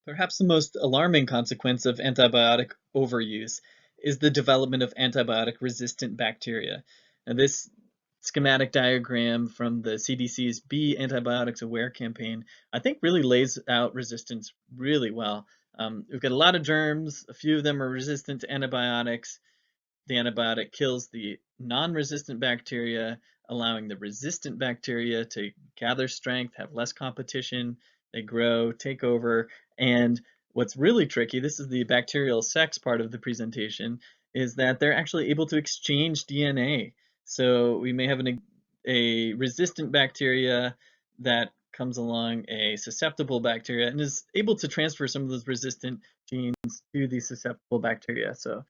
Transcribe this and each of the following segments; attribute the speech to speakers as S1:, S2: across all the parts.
S1: Perhaps the most alarming consequence of antibiotic overuse is the development of antibiotic-resistant bacteria. Now, this schematic diagram from the CDC's Be Antibiotics Aware campaign, I think really lays out resistance really well. We've got a lot of germs, a few of them are resistant to antibiotics. The antibiotic kills the non-resistant bacteria, allowing the resistant bacteria to gather strength, have less competition, they grow, take over, and what's really tricky, this is the bacterial sex part of the presentation, is that they're actually able to exchange DNA. So we may have a resistant bacteria that comes along a susceptible bacteria and is able to transfer some of those resistant genes to the susceptible bacteria. So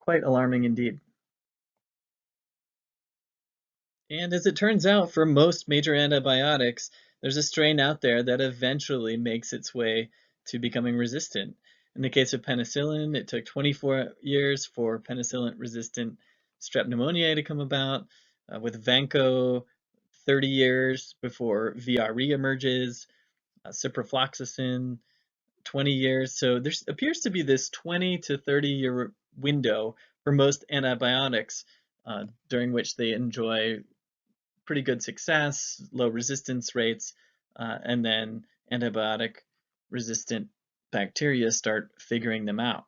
S1: quite alarming indeed. And as it turns out, for most major antibiotics, there's a strain out there that eventually makes its way to becoming resistant. In the case of penicillin, it took 24 years for penicillin-resistant strep pneumoniae to come about. With Vanco, 30 years before VRE emerges. Ciprofloxacin, 20 years. So there appears to be this 20 to 30-year window for most antibiotics during which they enjoy pretty good success, low resistance rates, and then antibiotic resistant bacteria start figuring them out.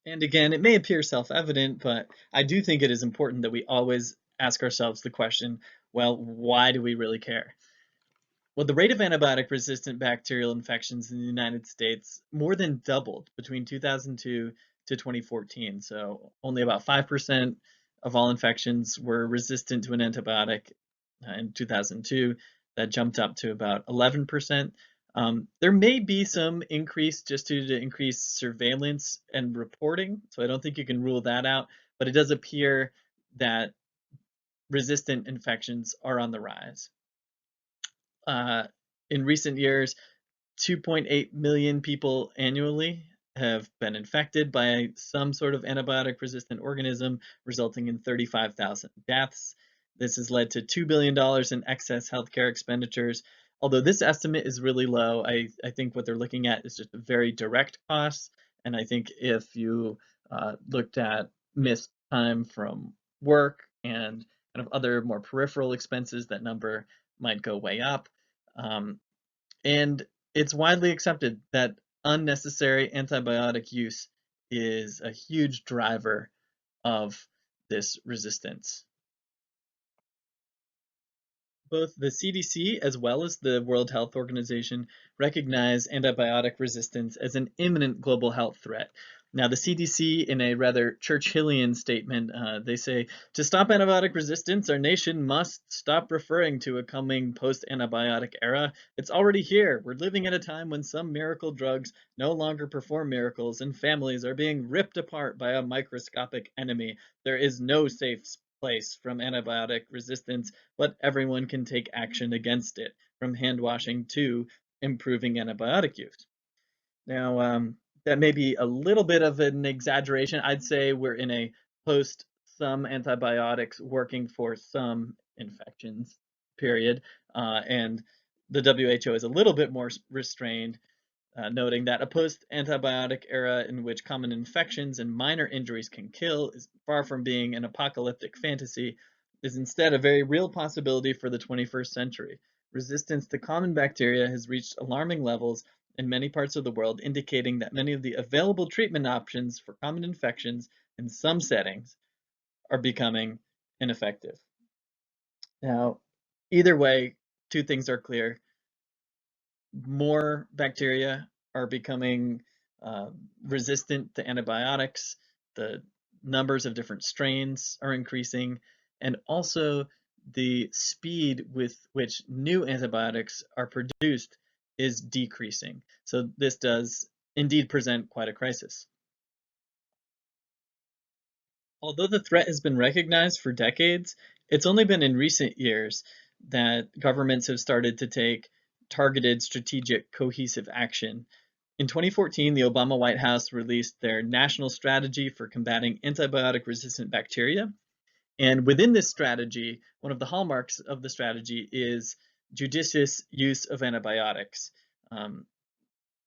S1: And again, it may appear self-evident, but I do think it is important that we always ask ourselves the question, well, why do we really care? Well, the rate of antibiotic-resistant bacterial infections in the United States more than doubled between 2002 to 2014. So only about 5% of all infections were resistant to an antibiotic in 2002. That jumped up to about 11%. There may be some increase just due to increased surveillance and reporting, so I don't think you can rule that out, but it does appear that resistant infections are on the rise. In recent years, 2.8 million people annually have been infected by some sort of antibiotic resistant organism, resulting in 35,000 deaths. This has led to $2 billion in excess healthcare expenditures. Although this estimate is really low, I think what they're looking at is just a very direct costs. And I think if you looked at missed time from work and kind of other more peripheral expenses, that number might go way up. And it's widely accepted that unnecessary antibiotic use is a huge driver of this resistance. Both the CDC as well as the World Health Organization recognize antibiotic resistance as an imminent global health threat. Now, the CDC, in a rather Churchillian statement, they say, to stop antibiotic resistance, our nation must stop referring to a coming post-antibiotic era. It's already here. We're living at a time when some miracle drugs no longer perform miracles and families are being ripped apart by a microscopic enemy. There is no safe place from antibiotic resistance, but everyone can take action against it, from hand washing to improving antibiotic use. Now, that may be a little bit of an exaggeration. I'd say we're in a post some antibiotics working for some infections period, and the WHO is a little bit more restrained, noting that a post-antibiotic era in which common infections and minor injuries can kill is far from being an apocalyptic fantasy, is instead a very real possibility for the 21st century. Resistance to common bacteria has reached alarming levels in many parts of the world, indicating that many of the available treatment options for common infections in some settings are becoming ineffective. Now, either way, two things are clear. More bacteria are becoming resistant to antibiotics. The numbers of different strains are increasing, and also the speed with which new antibiotics are produced is decreasing. So this does indeed present quite a crisis. Although the threat has been recognized for decades, it's only been in recent years that governments have started to take targeted, strategic, cohesive action. In 2014, the Obama White House released their National Strategy for Combating Antibiotic-Resistant Bacteria. And within this strategy, one of the hallmarks of the strategy is judicious use of antibiotics,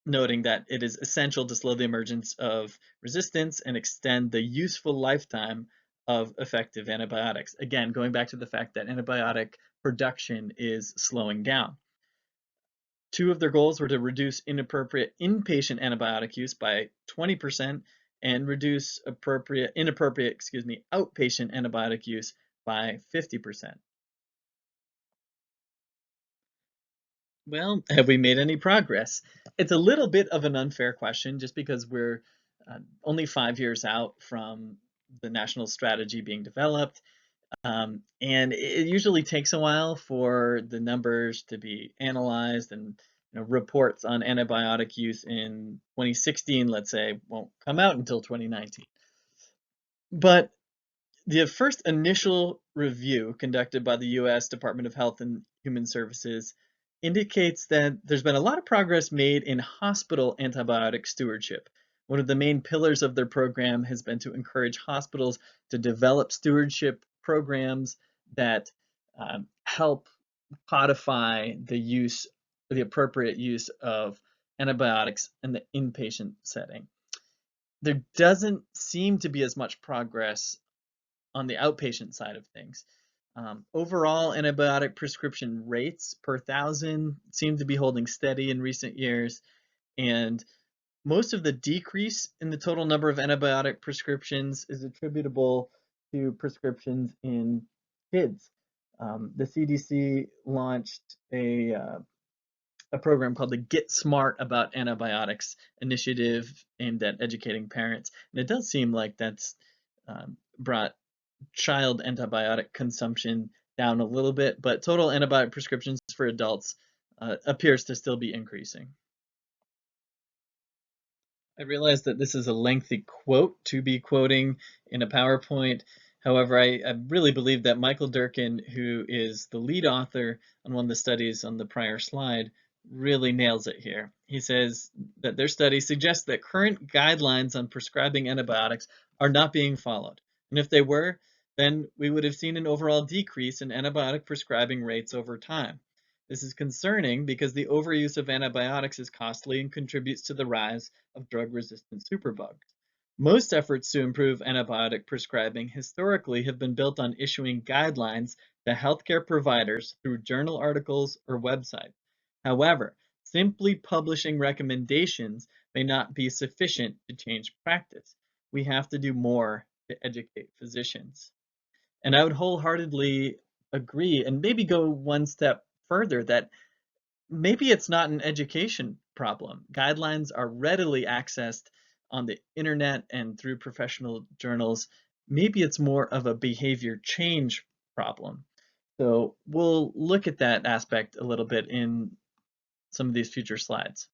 S1: noting that it is essential to slow the emergence of resistance and extend the useful lifetime of effective antibiotics. Again, going back to the fact that antibiotic production is slowing down. Two of their goals were to reduce inappropriate inpatient antibiotic use by 20% and reduce inappropriate outpatient antibiotic use by 50%. Well, have we made any progress? It's a little bit of an unfair question just because we're only 5 years out from the national strategy being developed. And it usually takes a while for the numbers to be analyzed, and reports on antibiotic use in 2016, let's say, won't come out until 2019. But the first initial review conducted by the US Department of Health and Human Services indicates that there's been a lot of progress made in hospital antibiotic stewardship. One of the main pillars of their program has been to encourage hospitals to develop stewardship programs that help codify the appropriate use of antibiotics in the inpatient setting. There doesn't seem to be as much progress on the outpatient side of things. Overall, antibiotic prescription rates per thousand seem to be holding steady in recent years, and most of the decrease in the total number of antibiotic prescriptions is attributable to prescriptions in kids. The CDC launched a program called the Get Smart About Antibiotics initiative aimed at educating parents, and it does seem like that's brought child antibiotic consumption down a little bit, but total antibiotic prescriptions for adults appears to still be increasing. I realize that this is a lengthy quote to be quoting in a PowerPoint. However, I really believe that Michael Durkin, who is the lead author on one of the studies on the prior slide, really nails it here. He says that their study suggests that current guidelines on prescribing antibiotics are not being followed. And if they were, then we would have seen an overall decrease in antibiotic prescribing rates over time. This is concerning because the overuse of antibiotics is costly and contributes to the rise of drug-resistant superbugs. Most efforts to improve antibiotic prescribing historically have been built on issuing guidelines to healthcare providers through journal articles or websites. However, simply publishing recommendations may not be sufficient to change practice. We have to do more to educate physicians. And I would wholeheartedly agree, and maybe go one step further, that maybe it's not an education problem. Guidelines are readily accessed on the internet and through professional journals. Maybe it's more of a behavior change problem. So we'll look at that aspect a little bit in some of these future slides.